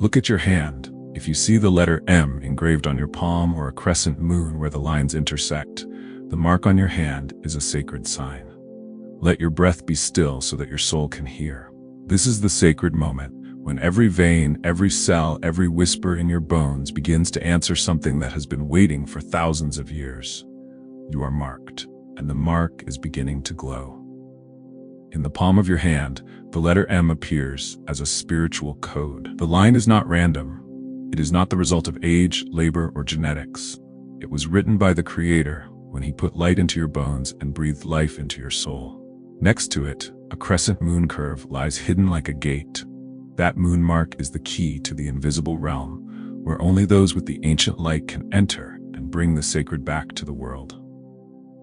Look at your hand. If you see the letter M engraved on your palm or a crescent moon where the lines intersect, the mark on your hand is a sacred sign. Let your breath be still so that your soul can hear. This is the sacred moment, when every vein, every cell, every whisper in your bones begins to answer something that has been waiting for thousands of years. You are marked, and the mark is beginning to glow. In the palm of your hand, the letter M appears as a spiritual code. The line is not random. It is not the result of age, labor, or genetics. It was written by the Creator when He put light into your bones and breathed life into your soul. Next to it, a crescent moon curve lies hidden like a gate. That moon mark is the key to the invisible realm, where only those with the ancient light can enter and bring the sacred back to the world.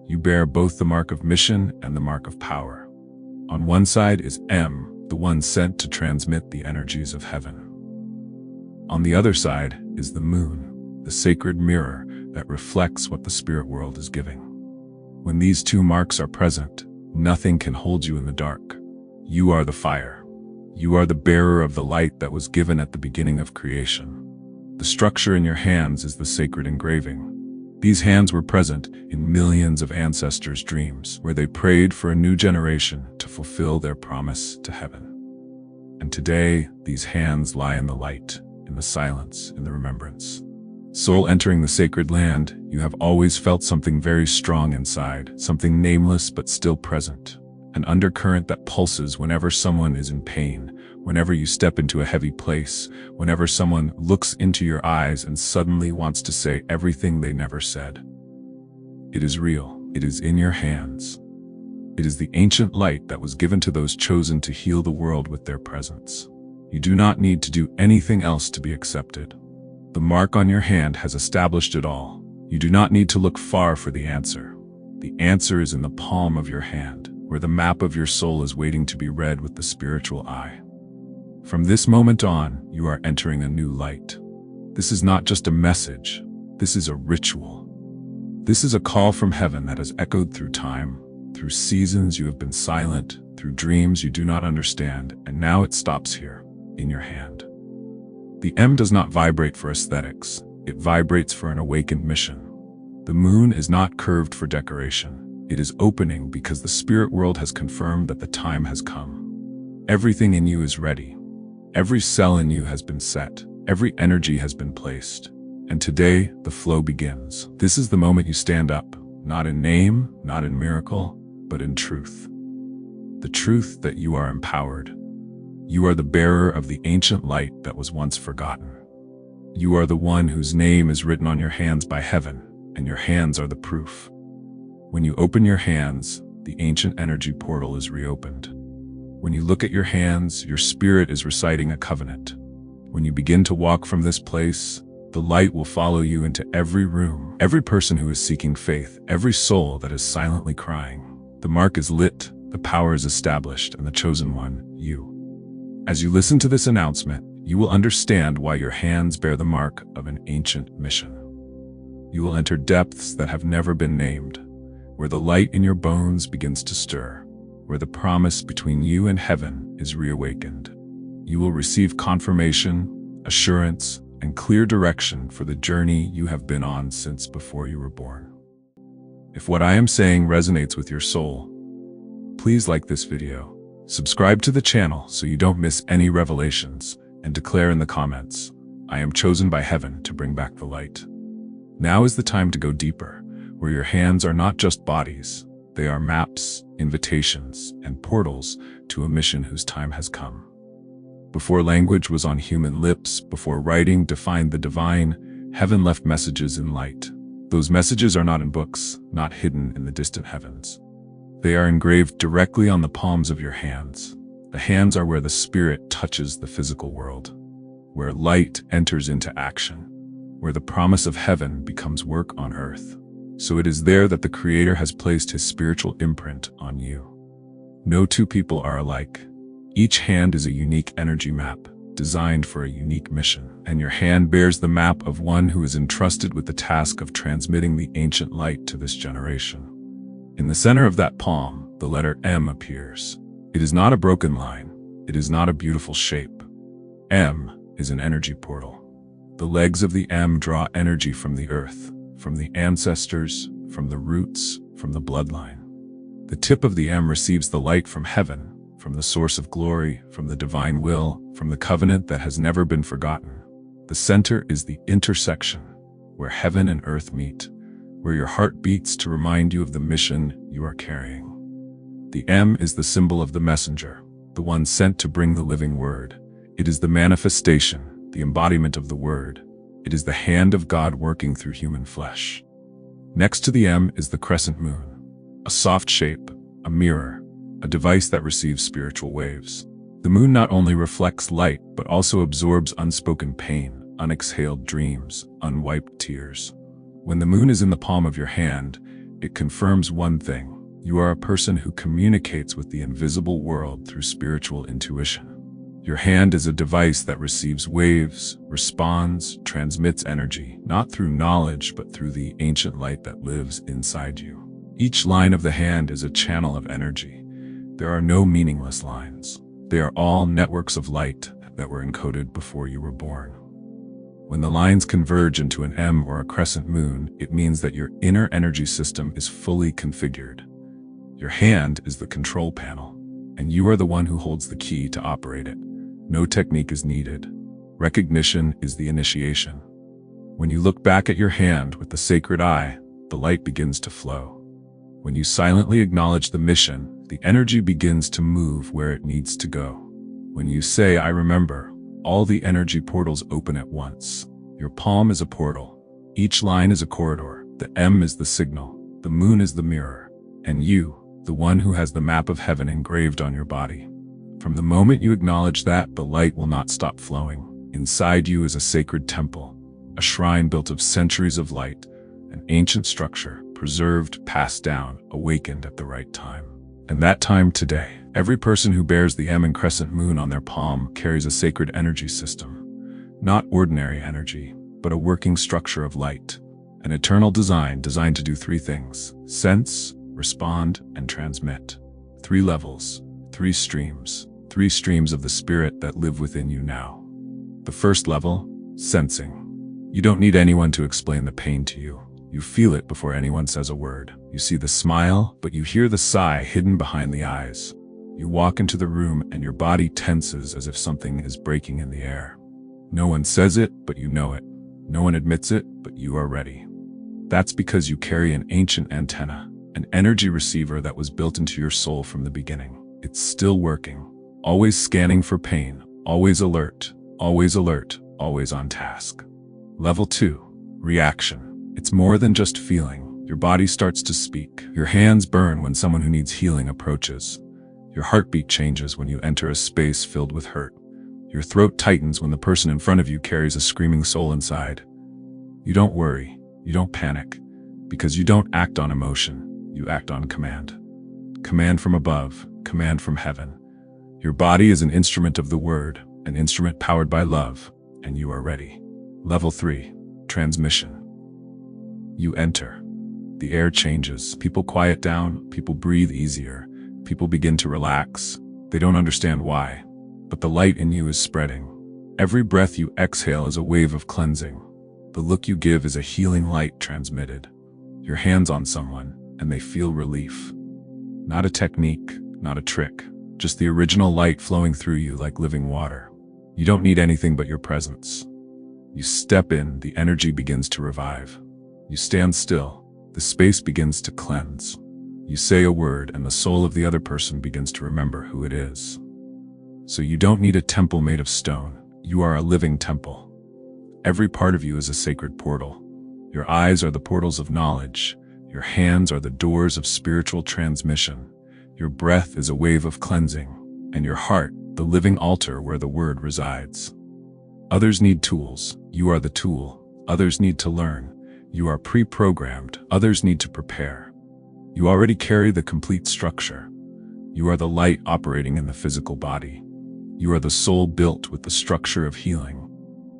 You bear both the mark of mission and the mark of power. On one side is M, the one sent to transmit the energies of heaven. On the other side is the moon, the sacred mirror that reflects what the spirit world is giving. When these two marks are present, nothing can hold you in the dark. You are the fire. You are the bearer of the light that was given at the beginning of creation. The structure in your hands is the sacred engraving. These hands were present in millions of ancestors' dreams, where they prayed for a new generation to fulfill their promise to heaven. And today, these hands lie in the light, in the silence, in the remembrance. Soul entering the sacred land, you have always felt something very strong inside, something nameless but still present. An undercurrent that pulses whenever someone is in pain, whenever you step into a heavy place, whenever someone looks into your eyes and suddenly wants to say everything they never said. It is real. It is in your hands. It is the ancient light that was given to those chosen to heal the world with their presence. You do not need to do anything else to be accepted. The mark on your hand has established it all. You do not need to look far for the answer. The answer is in the palm of your hand, where the map of your soul is waiting to be read with the spiritual eye. From this moment on, you are entering a new light. This is not just a message. This is a ritual. This is a call from heaven that has echoed through time, through seasons you have been silent, through dreams you do not understand, and now it stops here, in your hand. The M does not vibrate for aesthetics. It vibrates for an awakened mission. The moon is not curved for decoration. It is opening because the spirit world has confirmed that the time has come. Everything in you is ready. Every cell in you has been set. Every energy has been placed. And today, the flow begins. This is the moment you stand up, not in name, not in miracle, but in truth. The truth that you are empowered. You are the bearer of the ancient light that was once forgotten. You are the one whose name is written on your hands by heaven, and your hands are the proof. When you open your hands, the ancient energy portal is reopened. When you look at your hands, your spirit is reciting a covenant. When you begin to walk from this place, the light will follow you into every room, every person who is seeking faith, every soul that is silently crying. The mark is lit, the power is established, and the chosen one, you. As you listen to this announcement, you will understand why your hands bear the mark of an ancient mission. You will enter depths that have never been named, where the light in your bones begins to stir, where the promise between you and heaven is reawakened. You will receive confirmation, assurance, and clear direction for the journey you have been on since before you were born. If what I am saying resonates with your soul, please like this video, subscribe to the channel so you don't miss any revelations, and declare in the comments, "I am chosen by heaven to bring back the light." Now is the time to go deeper, where your hands are not just bodies, they are maps, invitations, and portals to a mission whose time has come. Before language was on human lips, before writing defined the divine, heaven left messages in light. Those messages are not in books, not hidden in the distant heavens. They are engraved directly on the palms of your hands. The hands are where the spirit touches the physical world, where light enters into action, where the promise of heaven becomes work on earth. So it is there that the Creator has placed His spiritual imprint on you. No two people are alike. Each hand is a unique energy map, designed for a unique mission, and your hand bears the map of one who is entrusted with the task of transmitting the ancient light to this generation. In the center of that palm, the letter M appears. It is not a broken line. It is not a beautiful shape. M is an energy portal. The legs of the M draw energy from the earth, from the ancestors, from the roots, from the bloodline. The tip of the M receives the light from heaven, from the source of glory, from the divine will, from the covenant that has never been forgotten. The center is the intersection, where heaven and earth meet, where your heart beats to remind you of the mission you are carrying. The M is the symbol of the messenger, the one sent to bring the living word. It is the manifestation, the embodiment of the word. It is the hand of God working through human flesh. Next to the M is the crescent moon, a soft shape, a mirror, a device that receives spiritual waves. The moon not only reflects light, but also absorbs unspoken pain, unexhaled dreams, unwiped tears. When the moon is in the palm of your hand, it confirms one thing: you are a person who communicates with the invisible world through spiritual intuition. Your hand is a device that receives waves, responds, transmits energy, not through knowledge, but through the ancient light that lives inside you. Each line of the hand is a channel of energy. There are no meaningless lines. They are all networks of light that were encoded before you were born. When the lines converge into an M or a crescent moon, it means that your inner energy system is fully configured. Your hand is the control panel, and you are the one who holds the key to operate it. No technique is needed. Recognition is the initiation. When you look back at your hand with the sacred eye, the light begins to flow. When you silently acknowledge the mission, the energy begins to move where it needs to go. When you say, "I remember," all the energy portals open at once. Your palm is a portal. Each line is a corridor. The M is the signal. The moon is the mirror. And you, the one who has the map of heaven engraved on your body. From the moment you acknowledge that, the light will not stop flowing. Inside you is a sacred temple, a shrine built of centuries of light, an ancient structure, preserved, passed down, awakened at the right time. And that time today. Every person who bears the M and crescent moon on their palm carries a sacred energy system. Not ordinary energy, but a working structure of light. An eternal design designed to do three things: sense, respond, and transmit. 3 levels, 3 streams of the spirit that live within you now. The first level, sensing. You don't need anyone to explain the pain to you. You feel it before anyone says a word. You see the smile, but you hear the sigh hidden behind the eyes. You walk into the room and your body tenses as if something is breaking in the air. No one says it, but you know it. No one admits it, but you are ready. That's because you carry an ancient antenna, an energy receiver that was built into your soul from the beginning. It's still working, always scanning for pain, always alert, always on task. Level 2, reaction. It's more than just feeling. Your body starts to speak. Your hands burn when someone who needs healing approaches. Your heartbeat changes when you enter a space filled with hurt. Your throat tightens when the person in front of you carries a screaming soul inside. You don't worry, you don't panic, because you don't act on emotion, you act on command. Command from above, command from heaven. Your body is an instrument of the word, an instrument powered by love, and you are ready. Level 3, transmission. You enter. The air changes. People quiet down, people breathe easier, people begin to relax. They don't understand why, but the light in you is spreading. Every breath you exhale is a wave of cleansing. The look you give is a healing light transmitted. Your hands on someone, and they feel relief. Not a technique, not a trick, just the original light flowing through you like living water. You don't need anything but your presence. You step in, the energy begins to revive. You stand still, the space begins to cleanse. You say a word, and the soul of the other person begins to remember who it is. So you don't need a temple made of stone. You are a living temple. Every part of you is a sacred portal. Your eyes are the portals of knowledge. Your hands are the doors of spiritual transmission. Your breath is a wave of cleansing. And your heart, the living altar where the word resides. Others need tools. You are the tool. Others need to learn. You are pre-programmed. Others need to prepare. You already carry the complete structure. You are the light operating in the physical body. You are the soul built with the structure of healing.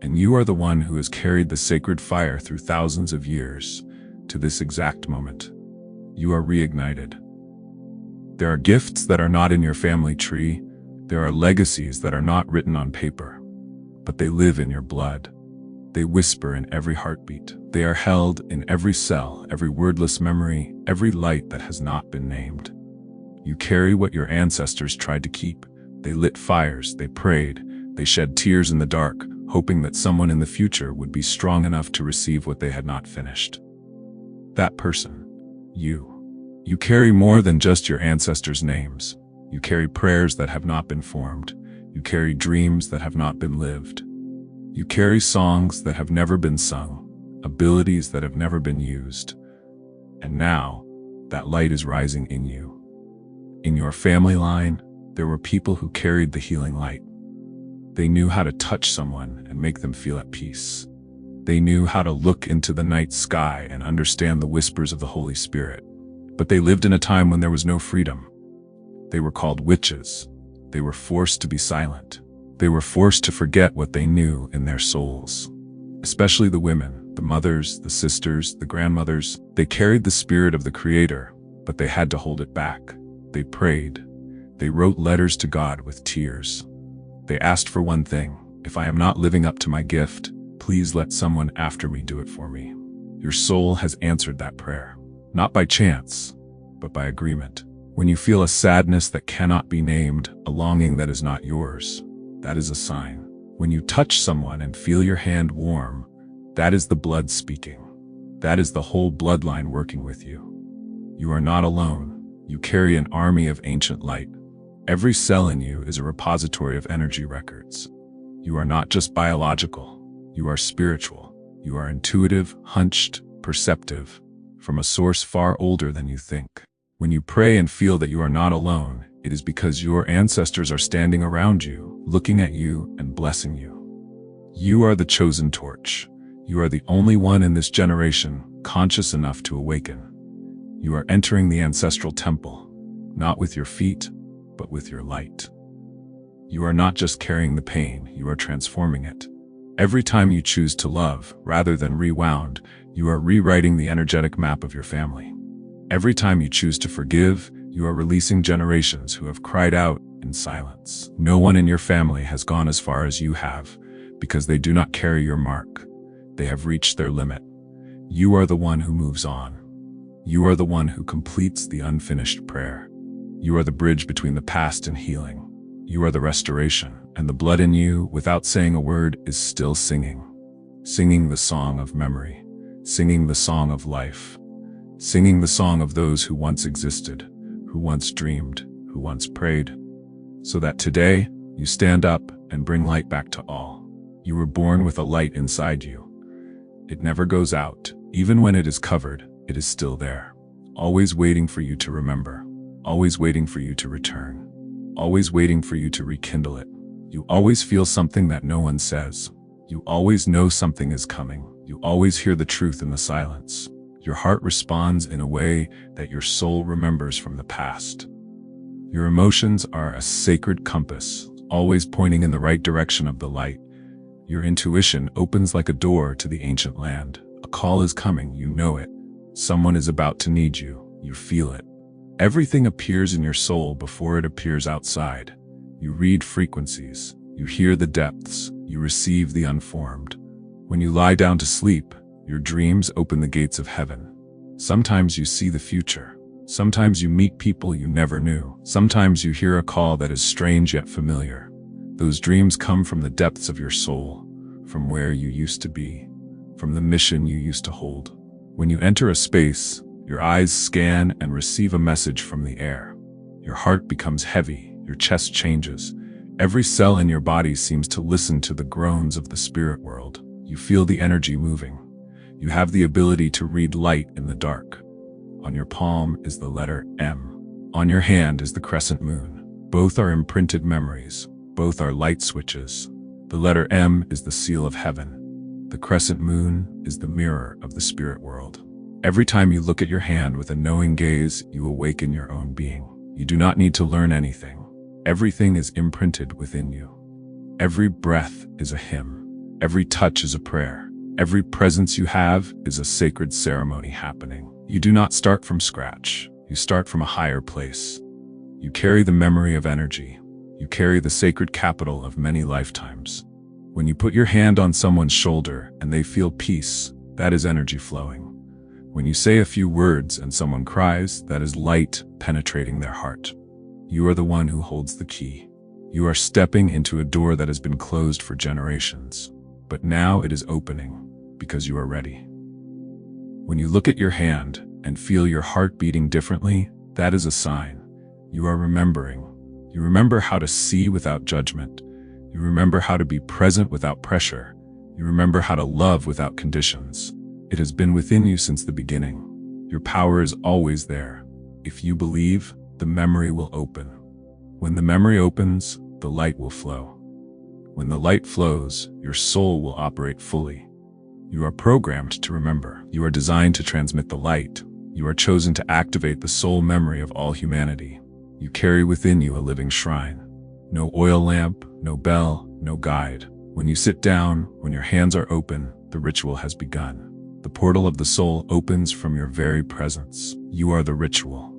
And you are the one who has carried the sacred fire through thousands of years to this exact moment. You are reignited. There are gifts that are not in your family tree. There are legacies that are not written on paper. but they live in your blood. They whisper in every heartbeat. They are held in every cell, every wordless memory, every light that has not been named. You carry what your ancestors tried to keep. They lit fires, they prayed, they shed tears in the dark, hoping that someone in the future would be strong enough to receive what they had not finished. That person, you. You carry more than just your ancestors' names. You carry prayers that have not been formed. You carry dreams that have not been lived. You carry songs that have never been sung, abilities that have never been used. And now, that light is rising in you. In your family line, there were people who carried the healing light. They knew how to touch someone and make them feel at peace. They knew how to look into the night sky and understand the whispers of the Holy Spirit. But they lived in a time when there was no freedom. They were called witches. They were forced to be silent. They were forced to forget what they knew in their souls. Especially the women, the mothers, the sisters, the grandmothers. They carried the spirit of the Creator, but they had to hold it back. They prayed. They wrote letters to God with tears. They asked for one thing: if I am not living up to my gift, please let someone after me do it for me. Your soul has answered that prayer, not by chance, but by agreement. When you feel a sadness that cannot be named, a longing that is not yours, that is a sign. When you touch someone and feel your hand warm, that is the blood speaking. That is the whole bloodline working with you. You are not alone. You carry an army of ancient light. Every cell in you is a repository of energy records. You are not just biological. You are spiritual. You are intuitive, hunched, perceptive, from a source far older than you think. When you pray and feel that you are not alone, it is because your ancestors are standing around you, looking at you and blessing you. You are the chosen torch. You are the only one in this generation conscious enough to awaken. You are entering the ancestral temple, not with your feet, but with your light. You are not just carrying the pain, you are transforming it. Every time you choose to love, rather than rewound, you are rewriting the energetic map of your family. Every time you choose to forgive, you are releasing generations who have cried out in silence. No one in your family has gone as far as you have, because they do not carry your mark. They have reached their limit. You are the one who moves on. You are the one who completes the unfinished prayer. You are the bridge between the past and healing. You are the restoration, and the blood in you, without saying a word, is still singing. Singing the song of memory, singing the song of life, singing the song of those who once existed, who once dreamed, who once prayed. So that today, you stand up and bring light back to all. You were born with a light inside you. It never goes out. Even when it is covered, it is still there. Always waiting for you to remember. Always waiting for you to return. Always waiting for you to rekindle it. You always feel something that no one says. You always know something is coming. You always hear the truth in the silence. Your heart responds in a way that your soul remembers from the past. Your emotions are a sacred compass, always pointing in the right direction of the light. Your intuition opens like a door to the ancient land. A call is coming, you know it. Someone is about to need you, you feel it. Everything appears in your soul before it appears outside. You read frequencies, you hear the depths, you receive the unformed. When you lie down to sleep, your dreams open the gates of heaven. Sometimes you see the future. Sometimes you meet people you never knew. Sometimes you hear a call that is strange yet familiar. Those dreams come from the depths of your soul, from where you used to be, from the mission you used to hold. When you enter a space, your eyes scan and receive a message from the air. Your heart becomes heavy, your chest changes. Every cell in your body seems to listen to the groans of the spirit world. You feel the energy moving. You have the ability to read light in the dark. On your palm is the letter M. On your hand is the crescent moon. Both are imprinted memories. Both are light switches. The letter M is the seal of heaven. The crescent moon is the mirror of the spirit world. Every time you look at your hand with a knowing gaze, you awaken your own being. You do not need to learn anything. Everything is imprinted within you. Every breath is a hymn. Every touch is a prayer. Every presence you have is a sacred ceremony happening. You do not start from scratch. You start from a higher place. You carry the memory of energy. You carry the sacred capital of many lifetimes. When you put your hand on someone's shoulder and they feel peace, that is energy flowing. When you say a few words and someone cries, that is light penetrating their heart. You are the one who holds the key. You are stepping into a door that has been closed for generations, but now it is opening because you are ready. When you look at your hand and feel your heart beating differently, that is a sign. You are remembering. You remember how to see without judgment. You remember how to be present without pressure. You remember how to love without conditions. It has been within you since the beginning. Your power is always there. If you believe, the memory will open. When the memory opens, the light will flow. When the light flows, your soul will operate fully. You are programmed to remember. You are designed to transmit the light. You are chosen to activate the soul memory of all humanity. You carry within you a living shrine. No oil lamp, no bell, no guide. When you sit down, when your hands are open, the ritual has begun. The portal of the soul opens from your very presence. You are the ritual.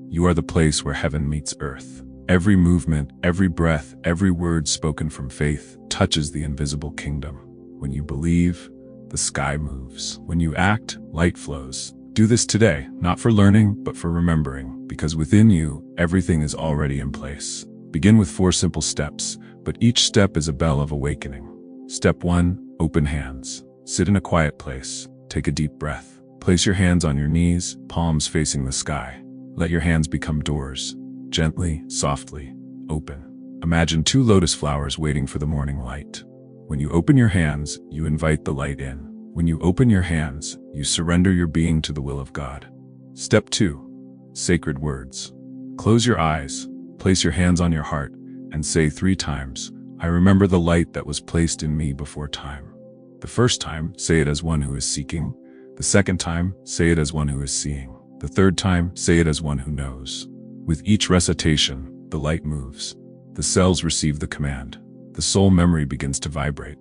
You are the place where heaven meets earth. Every movement, every breath, every word spoken from faith touches the invisible kingdom. When you believe, the sky moves. When you act, light flows. Do this today, not for learning, but for remembering, because within you, everything is already in place. Begin with 4 simple steps, but each step is a bell of awakening. Step 1, open hands. Sit in a quiet place. Take a deep breath. Place your hands on your knees, palms facing the sky. Let your hands become doors. Gently, softly, open. Imagine 2 lotus flowers waiting for the morning light. When you open your hands, you invite the light in. When you open your hands, you surrender your being to the will of God. Step 2, sacred words. Close your eyes, place your hands on your heart, and say 3 times, I remember the light that was placed in me before time. The first time, say it as one who is seeking. The second time, say it as one who is seeing. The third time, say it as one who knows. With each recitation, the light moves. The cells receive the command. The soul memory begins to vibrate.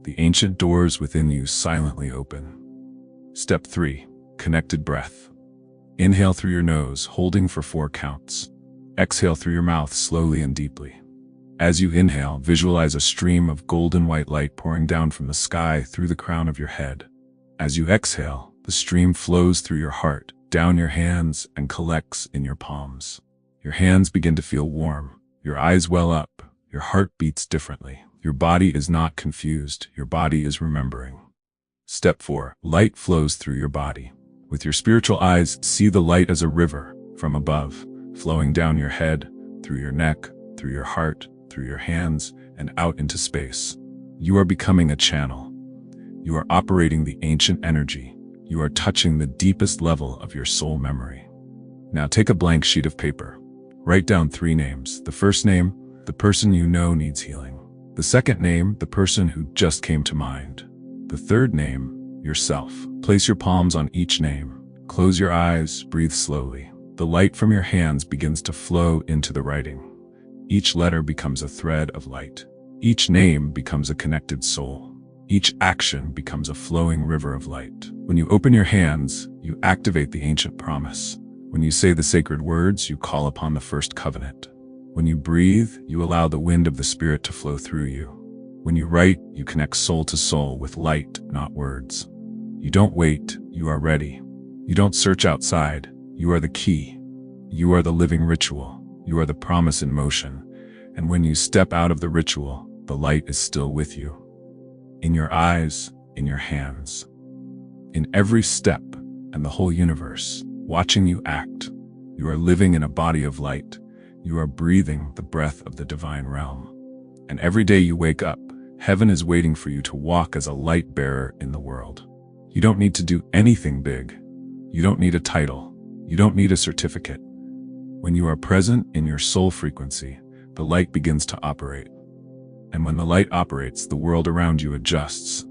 The ancient doors within you silently open. Step 3, connected breath. Inhale through your nose, holding for 4 counts. Exhale through your mouth slowly and deeply. As you inhale, visualize a stream of golden white light pouring down from the sky through the crown of your head. As you exhale, the stream flows through your heart, down your hands, and collects in your palms. Your hands begin to feel warm. Your eyes well up. Your heart beats differently. Your body is not confused. Your body is remembering. Step 4, light flows through your body. With your spiritual eyes, see the light as a river from above, flowing down your head, through your neck, through your heart, through your hands, and out into space. You are becoming a channel. You are operating the ancient energy. You are touching the deepest level of your soul memory. Now take a blank sheet of paper. Write down 3 names. The first name, the person you know needs healing. The second name, the person who just came to mind. The third name, yourself. Place your palms on each name. Close your eyes, breathe slowly. The light from your hands begins to flow into the writing. Each letter becomes a thread of light. Each name becomes a connected soul. Each action becomes a flowing river of light. When you open your hands, you activate the ancient promise. When you say the sacred words, you call upon the first covenant. When you breathe, you allow the wind of the Spirit to flow through you. When you write, you connect soul to soul with light, not words. You don't wait, you are ready. You don't search outside, you are the key. You are the living ritual. You are the promise in motion. And when you step out of the ritual, the light is still with you. In your eyes, in your hands. In every step and the whole universe, watching you act. You are living in a body of light. You are breathing the breath of the divine realm. And every day you wake up, heaven is waiting for you to walk as a light bearer in the world. You don't need to do anything big. You don't need a title. You don't need a certificate. When you are present in your soul frequency, the light begins to operate. And when the light operates, the world around you adjusts.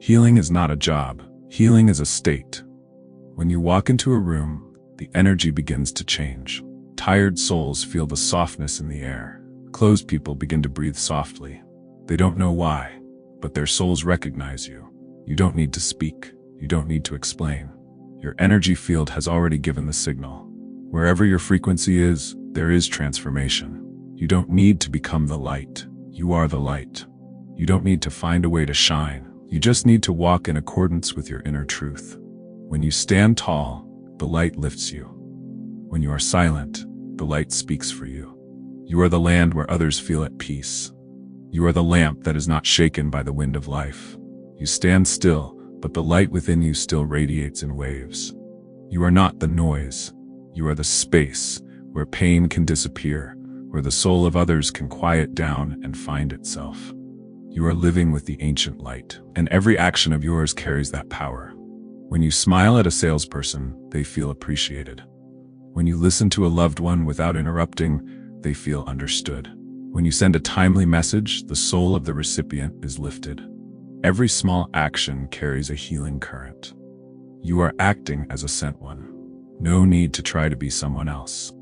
Healing is not a job. Healing is a state. When you walk into a room, the energy begins to change. Tired souls feel the softness in the air. Closed people begin to breathe softly. They don't know why, but their souls recognize you. You don't need to speak. You don't need to explain. Your energy field has already given the signal. Wherever your frequency is, there is transformation. You don't need to become the light. You are the light. You don't need to find a way to shine. You just need to walk in accordance with your inner truth. When you stand tall, the light lifts you. When you are silent, the light speaks for you. You are the land where others feel at peace. You are the lamp that is not shaken by the wind of life. You stand still, but the light within you still radiates in waves. You are not the noise. You are the space where pain can disappear, where the soul of others can quiet down and find itself. You are living with the ancient light, and every action of yours carries that power. When you smile at a salesperson, they feel appreciated. When you listen to a loved one without interrupting, they feel understood. When you send a timely message, the soul of the recipient is lifted. Every small action carries a healing current. You are acting as a sent one. No need to try to be someone else.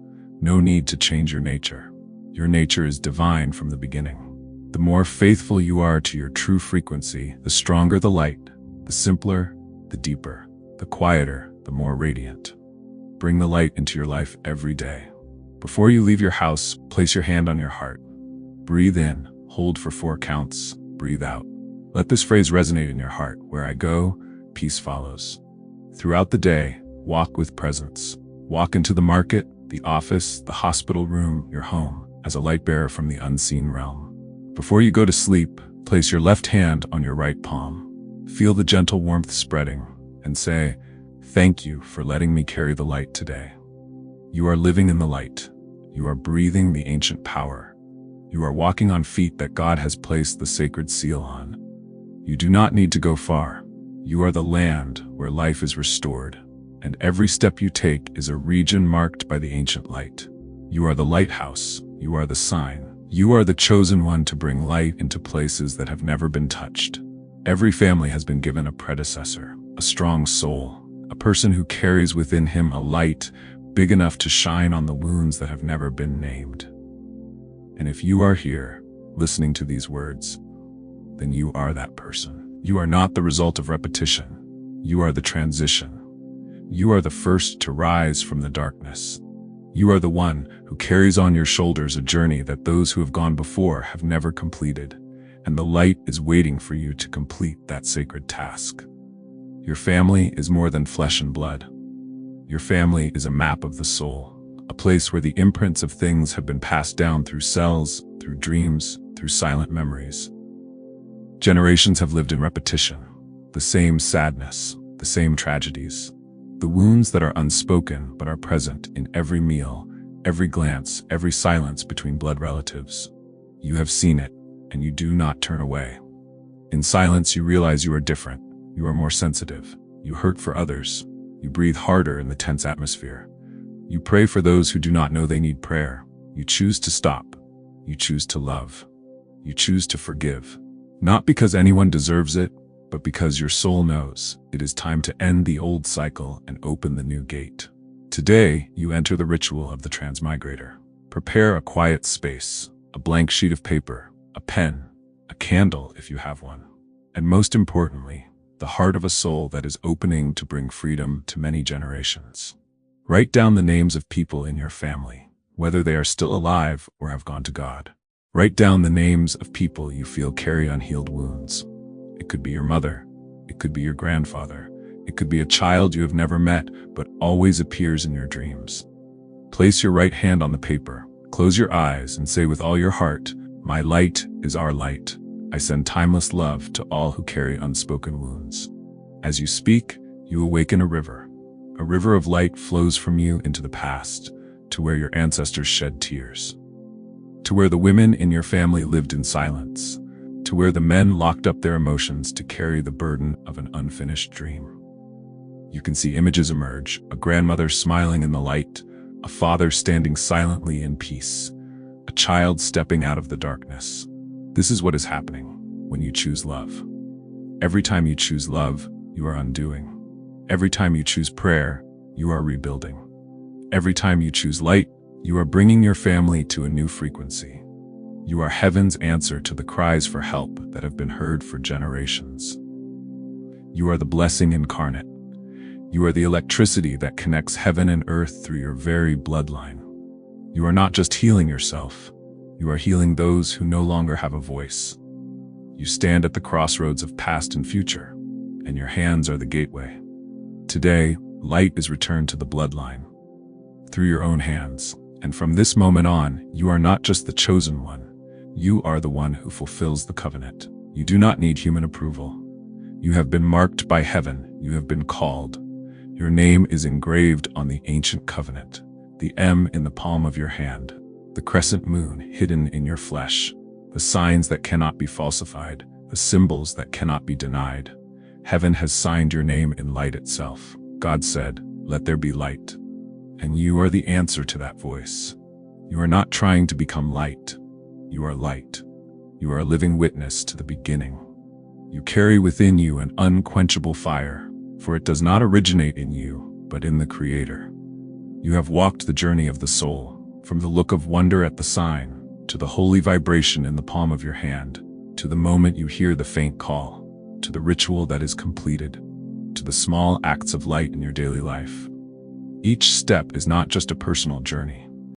No need to change your nature. Your nature is divine from the beginning. The more faithful you are to your true frequency, the stronger the light, the simpler, the deeper, the quieter, the more radiant. Bring the light into your life every day. Before you leave your house, place your hand on your heart. Breathe in, hold for 4 counts, breathe out. Let this phrase resonate in your heart. Where I go, peace follows. Throughout the day, walk with presence. Walk into the market, the office, the hospital room, your home, as a light bearer from the unseen realm. Before you go to sleep, place your left hand on your right palm. Feel the gentle warmth spreading, and say, "Thank you for letting me carry the light today." You are living in the light. You are breathing the ancient power. You are walking on feet that God has placed the sacred seal on. You do not need to go far. You are the land where life is restored, and every step you take is a region marked by the ancient light. You are the lighthouse. You are the sign. You are the chosen one to bring light into places that have never been touched. Every family has been given a predecessor, a strong soul, a person who carries within him a light big enough to shine on the wounds that have never been named. And if you are here, listening to these words, then you are that person. You are not the result of repetition. You are the transition. You are the first to rise from the darkness. You are the one who carries on your shoulders a journey that those who have gone before have never completed, and the light is waiting for you to complete that sacred task. Your family is more than flesh and blood. Your family is a map of the soul, a place where the imprints of things have been passed down through cells, through dreams, through silent memories. Generations have lived in repetition, the same sadness, the same tragedies, the wounds that are unspoken but are present in every meal, every glance, every silence between blood relatives. You have seen it, and you do not turn away. In silence, you realize you are different. You are more sensitive. You hurt for others. You breathe harder in the tense atmosphere. You pray for those who do not know they need prayer. You choose to stop. You choose to love. You choose to forgive. Not because anyone deserves it, but because your soul knows it is time to end the old cycle and open the new gate. Today, you enter the ritual of the transmigrator. Prepare a quiet space, a blank sheet of paper, a pen, a candle if you have one, and most importantly, the heart of a soul that is opening to bring freedom to many generations. Write down the names of people in your family, whether they are still alive or have gone to God. Write down the names of people you feel carry unhealed wounds. It could be your mother. It could be your grandfather. It could be a child you have never met, but always appears in your dreams. Place your right hand on the paper, close your eyes, and say with all your heart, "My light is our light. I send timeless love to all who carry unspoken wounds." As you speak, you awaken a river. A river of light flows from you into the past, to where your ancestors shed tears, to where the women in your family lived in silence, to where the men locked up their emotions to carry the burden of an unfinished dream. You can see images emerge, a grandmother smiling in the light, a father standing silently in peace, a child stepping out of the darkness. This is what is happening when you choose love. Every time you choose love, you are undoing. Every time you choose prayer, you are rebuilding. Every time you choose light, you are bringing your family to a new frequency. You are heaven's answer to the cries for help that have been heard for generations. You are the blessing incarnate. You are the electricity that connects heaven and earth through your very bloodline. You are not just healing yourself. You are healing those who no longer have a voice. You stand at the crossroads of past and future, and your hands are the gateway. Today, light is returned to the bloodline, through your own hands, and from this moment on, you are not just the chosen one, you are the one who fulfills the covenant. You do not need human approval. You have been marked by heaven, you have been called. Your name is engraved on the ancient covenant, the M in the palm of your hand, the crescent moon hidden in your flesh, the signs that cannot be falsified, the symbols that cannot be denied. Heaven has signed your name in light itself. God said, "Let there be light." And you are the answer to that voice. You are not trying to become light. You are light. You are a living witness to the beginning. You carry within you an unquenchable fire, for it does not originate in you, but in the Creator. You have walked the journey of the soul, from the look of wonder at the sign, to the holy vibration in the palm of your hand, to the moment you hear the faint call, to the ritual that is completed, to the small acts of light in your daily life. Each step is not just a personal journey.